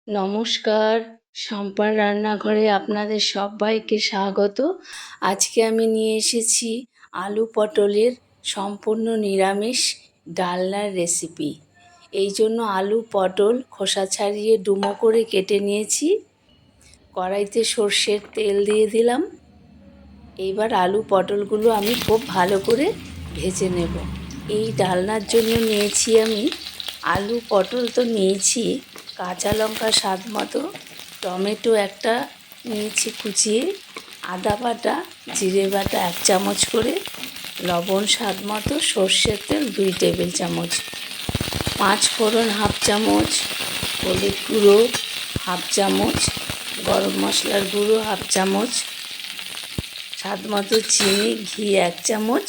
নমস্কার, শম্পার রান্নাঘরে আপনাদের সবাইকে স্বাগত। আজকে আমি নিয়ে এসেছি আলু পটলের সম্পূর্ণ নিরামিষ ডালনার রেসিপি। এই জন্য আলু পটল খোসা ছাড়িয়ে ডুমো করে কেটে নিয়েছি। কড়াইতে সর্ষের তেল দিয়ে দিলাম। এইবার আলু পটলগুলো আমি খুব ভালো করে ভেজে নেব। এই ডালনার জন্য নিয়েছি আমি আলু পটল তো নিয়েছি, কাঁচা লঙ্কা স্বাদ মতো, টমেটো একটা নিয়েছি কুচিয়ে, আদা বাটা, জিরে বাটা 1 চামচ করে, লবণ স্বাদ মতো, সর্ষের তেল 2 টেবিল চামচ, 5 ফোড়ন 1/2 চামচ, হলুদ গুঁড়ো 1/2 চামচ, গরম মশলার গুঁড়ো 1/2 চামচ, স্বাদ মতো চিনি, ঘি 1 চামচ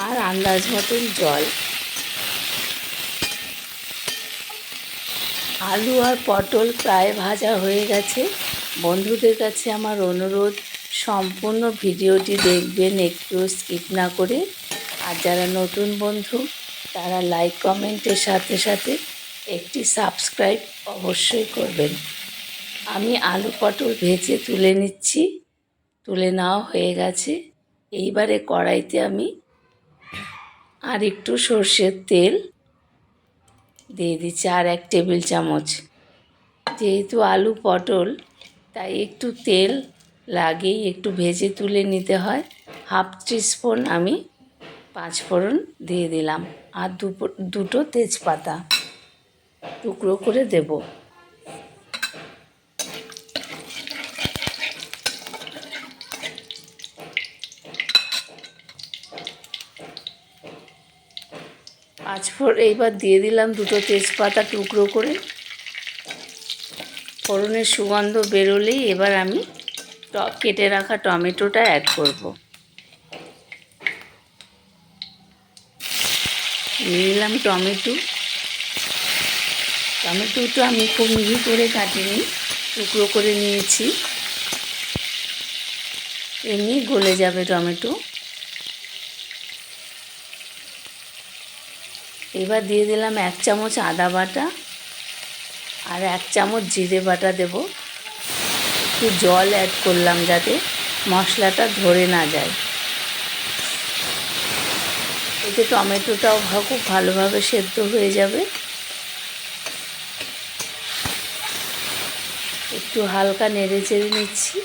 আর আন্দাজ মতন জল। আলু আর পটল প্রায় ভাজা হয়ে গেছে। বন্ধুদের কাছে আমার অনুরোধ, সম্পূর্ণ ভিডিওটি দেখবেন, একটু স্কিপ না করে। আর যারা নতুন বন্ধু তারা লাইক কমেন্টের সাথে সাথে একটি সাবস্ক্রাইব অবশ্যই করবেন। আমি আলু পটল ভেজে তুলে নিচ্ছি। তুলে নেওয়া হয়ে গেছে। এইবারে কড়াইতে আমি আর একটু সর্ষের তেল দিয়ে দিচ্ছি, আর 1 টেবিল চামচ। যেহেতু আলু পটল তাই একটু তেল লাগেই, একটু ভেজে তুলে নিতে হয়। 1/2 টিস্পুন আমি 5 ফোড়ন দিয়ে দিলাম আর দুটো তেজপাতা টুকরো করে দেব। এইবার দিয়ে দিলাম দুটো তেজপাতা টুকরো করে। ফোড়নের সুগন্ধ বেরোলেই এবার আমি কেটে রাখা টমেটোটা অ্যাড করব। নিয়ে নিলাম টমেটোটা আমি খুব মিহি করে কাটিনি, টুকরো করে নিয়েছি, এমনি গলে যাবে টমেটো। এবার দিয়ে দিলাম 1 চামচ আদা বাটা আর 1 চামচ জিরে বাটা দেব। একটু জল অ্যাড করলাম যাতে মশলাটা ধরে না যায়। এতে টমেটোটাও খুব ভালোভাবে সেদ্ধ হয়ে যাবে। একটু হালকা নেড়ে চেড়ে নিচ্ছি।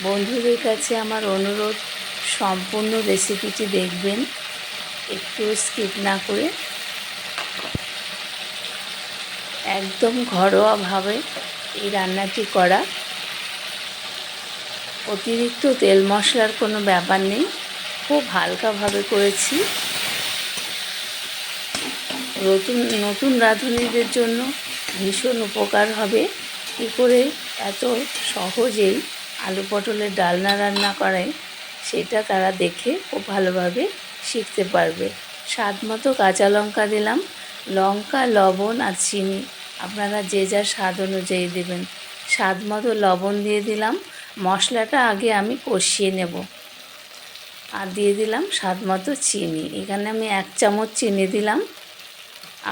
বন্ধুদের কাছে আমার অনুরোধ, সম্পূর্ণ রেসিপিটি দেখবেন, একটু স্কিপ না করে। একদম ঘরোয়াভাবে এই রান্নাটি করা, অতিরিক্ত তেল মশলার কোনো ব্যাপার নেই, খুব হালকাভাবে করেছি। নতুন রাঁধুনিদের জন্য ভীষণ উপকার হবে। কী করে এত সহজেই আলু পটলের ডালনা রান্না করে সেটা তারা দেখে খুব ভালোভাবে শিখতে পারবে। স্বাদ মতো কাঁচা লঙ্কা দিলাম, লঙ্কা, লবণ আর চিনি আপনারা যে যার স্বাদ অনুযায়ী দেবেন। স্বাদ মতো লবণ দিয়ে দিলাম। মশলাটা আগে আমি কষিয়ে নেব। আর দিয়ে দিলাম স্বাদ মতো চিনি। এখানে আমি 1 চামচ চিনি দিলাম।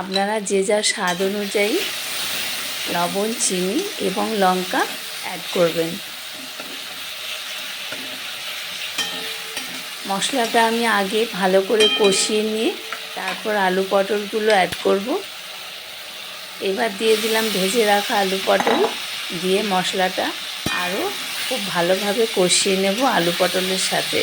আপনারা যে যার স্বাদ অনুযায়ী লবণ, চিনি এবং লঙ্কা অ্যাড করবেন। মশলাটা আমি আগে ভালো করে কষিয়ে নিয়ে তারপর আলু পটলগুলো অ্যাড করব। এবার দিয়ে দিলাম ভেজে রাখা আলু পটল, দিয়ে মশলাটা আরও খুব ভালোভাবে কষিয়ে নেব আলু পটলের সাথে।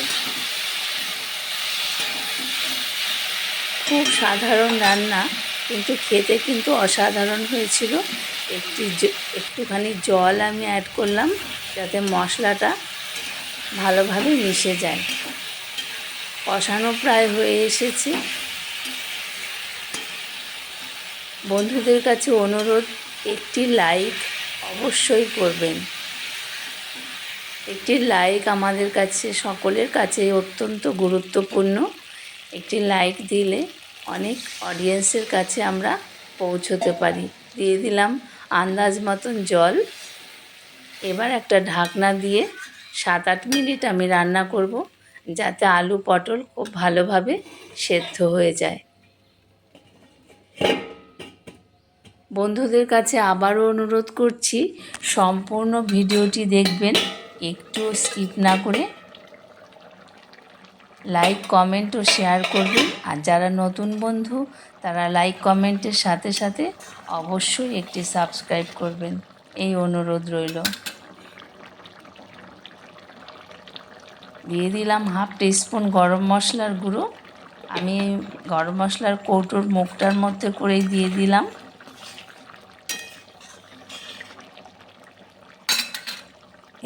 খুব সাধারণ রান্না, কিন্তু খেতে কিন্তু অসাধারণ হয়েছিল। একটুখানি জল আমি অ্যাড করলাম যাতে মশলাটা ভালোভাবে মিশে যায়। কষানো প্রায় হয়ে এসেছে। বন্ধুদের কাছে অনুরোধ, একটি লাইক অবশ্যই করবেন। একটি লাইক আমাদের কাছে, সকলের কাছে অত্যন্ত গুরুত্বপূর্ণ। একটি লাইক দিলে অনেক অডিয়েন্সের কাছে আমরা পৌঁছতে পারি। দিয়ে দিলাম আন্দাজ মতন জল। এবার একটা ঢাকনা দিয়ে 7-8 মিনিট আমি রান্না করব, যাতে আলু পটল খুব ভালোভাবে সেদ্ধ হয়ে যায়। বন্ধুদের কাছে আবারও অনুরোধ করছি, সম্পূর্ণ ভিডিওটি দেখবেন, একটু স্কিপ না করে। লাইক কমেন্ট ও শেয়ার করবেন। আর যারা নতুন বন্ধু তারা লাইক কমেন্টের সাথে সাথে অবশ্যই একটি সাবস্ক্রাইব করবেন, এই অনুরোধ রইল। দিয়ে দিলাম হাফ টিস্পুন গরম মশলার গুঁড়ো। আমি গরম মশলার কৌটোর মুখটার মধ্যে করেই দিয়ে দিলাম।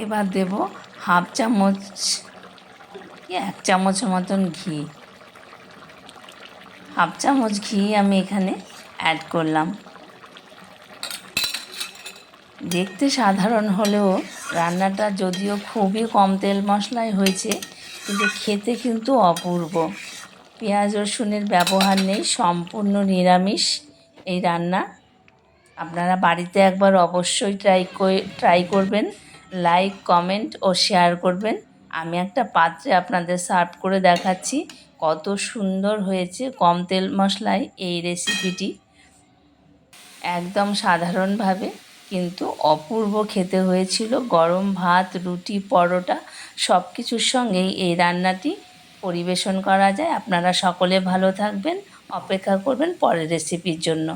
এবার দেব হাফ চামচ কি 1 চামচ মতন ঘি। হাফ চামচ ঘি আমি এখানে অ্যাড করলাম। দেখতে সাধারণ হলেও রান্নাটা যদিও খুবই কম তেল মশলায় হয়েছে, কিন্তু খেতে কিন্তু অপূর্ব। পেঁয়াজ রসুনের ব্যবহার নেই, সম্পূর্ণ নিরামিষ এই রান্না। আপনারা বাড়িতে একবার অবশ্যই ট্রাই করবেন। লাইক কমেন্ট ও শেয়ার করবেন। আমি একটা পাত্রে আপনাদের সার্ভ করে দেখাচ্ছি কত সুন্দর হয়েছে কম তেল মশলায় এই রেসিপিটি। একদম সাধারণভাবে কিন্তু অপূর্ব খেতে হয়েছিল। গরম ভাত, রুটি, পরোটা সব কিছুর সঙ্গেই এই রান্নাটি পরিবেশন করা যায়। আপনারা সকলে ভালো থাকবেন, অপেক্ষা করবেন পরের রেসিপির জন্য।